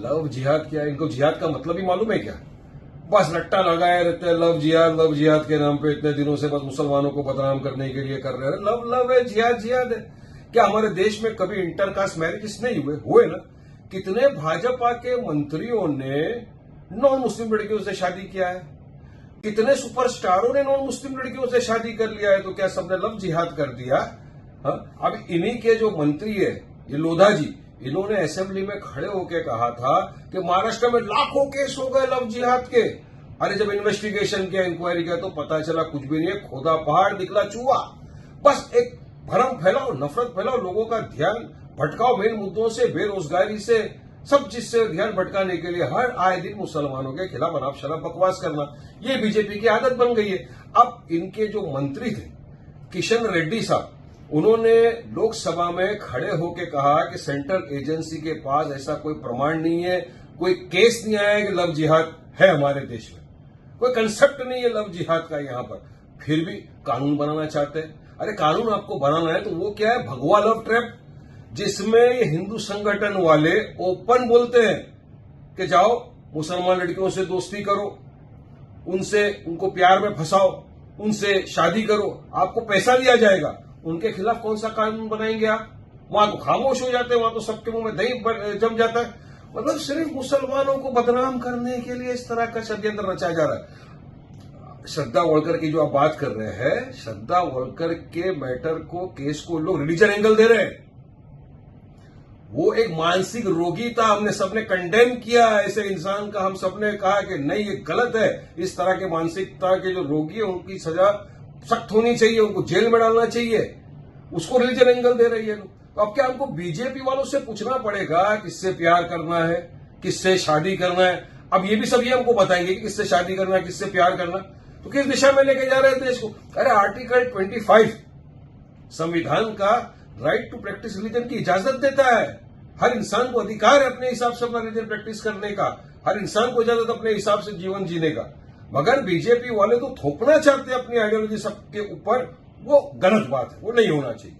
Love जिहाद क्या है? इनको जिहाद का मतलब ही मालूम है क्या? बस रट्टा लगाए रहते हैं, लव जिहाद के नाम पे इतने दिनों से बस मुसलमानों को बदनाम करने के लिए कर रहे हैं। लव लव है, जिहाद है। क्या हमारे देश में कभी इंटरकास्ट मैरिजेस नहीं हुए ना? कितने भाजपा के मंत्रियों ने नॉन मुस्लिम लड़कियों से शादी किया है? कितने सुपरस्टारों ने नॉन मुस्लिम लड़कियों से शादी कर लिया है? तो क्या सबने लव जिहाद कर दिया? अब इन्हीं के जो मंत्री है, ये लोधा जी, इन्होंने असेंबली में खड़े होकर कहा था कि महाराष्ट्र में लाखों केस हो गए लव जिहाद के। अरे जब इन्वेस्टिगेशन किया, इंक्वायरी किया, तो पता चला कुछ भी नहीं है, खोदा पहाड़ निकला चूहा। बस एक भ्रम फैलाओ, नफरत फैलाओ, लोगों का ध्यान भटकाओ मेन मुद्दों से, बेरोजगारी से, सब चीज से ध्यान भटकाने के लिए हर आए दिन मुसलमानों के खिलाफ अनाप शनाप बकवास करना, ये बीजेपी की आदत बन गई है। अब इनके जो मंत्री थे किशन रेड्डी साहब, उन्होंने लोकसभा में खड़े होकर कहा कि सेंट्रल एजेंसी के पास ऐसा कोई प्रमाण नहीं है, कोई केस नहीं आया कि लव जिहाद है हमारे देश में, कोई कंसेप्ट नहीं है लव जिहाद का यहां पर, फिर भी कानून बनाना चाहते हैं। अरे कानून आपको बनाना है तो वो क्या है? भगवा लव ट्रैप, जिसमें ये हिंदू संगठन वाले ओपन बोलते हैं कि जाओ मुसलमान लड़कियों से दोस्ती करो, उनको प्यार में फंसाओ, उनसे शादी करो, आपको पैसा दिया जाएगा। उनके खिलाफ कौन सा कानून बनाएंगे आप? वहां तो खामोश हो जाते हैं, वहां तो सबके मुंह में दही जम जाता है। मतलब सिर्फ मुसलमानों को बदनाम करने के लिए इस तरह का षड्यंत्र रचा जा रहा है। श्रद्धा वोलकर की जो आप बात कर रहे हैं, श्रद्धा वोलकर के मैटर को, केस को लोग रिलीजन एंगल दे रहे हैं। वो एक मानसिक रोगी था, हमने सबने कंडेम किया ऐसे इंसान का, हम सबने कहा कि नहीं ये गलत है। इस तरह के मानसिकता के जो रोगी है उनकी सजा सख्त होनी चाहिए, उनको जेल में डालना चाहिए। उसको रिलीजन एंगल दे रही है। तो अब क्या हमको बीजेपी वालों से पूछना पड़ेगा किससे प्यार करना है, किससे शादी करना है? अब ये भी सब ये हमको बताएंगे कि किससे शादी करना है, किससे प्यार करना, तो किस दिशा में लेके जा रहे हैं देश को? अरे आर्टिकल 25 संविधान का राइट टू प्रैक्टिस रिलीजन की इजाजत देता है। हर इंसान को अधिकार है अपने हिसाब से अपना रिलीजन प्रैक्टिस करने का, हर इंसान को इजाजत अपने हिसाब से जीवन जीने का। मगर बीजेपी वाले तो थोपना चाहते हैं अपनी आइडियोलॉजी सबके ऊपर, वो गलत बात है, वो नहीं होना चाहिए।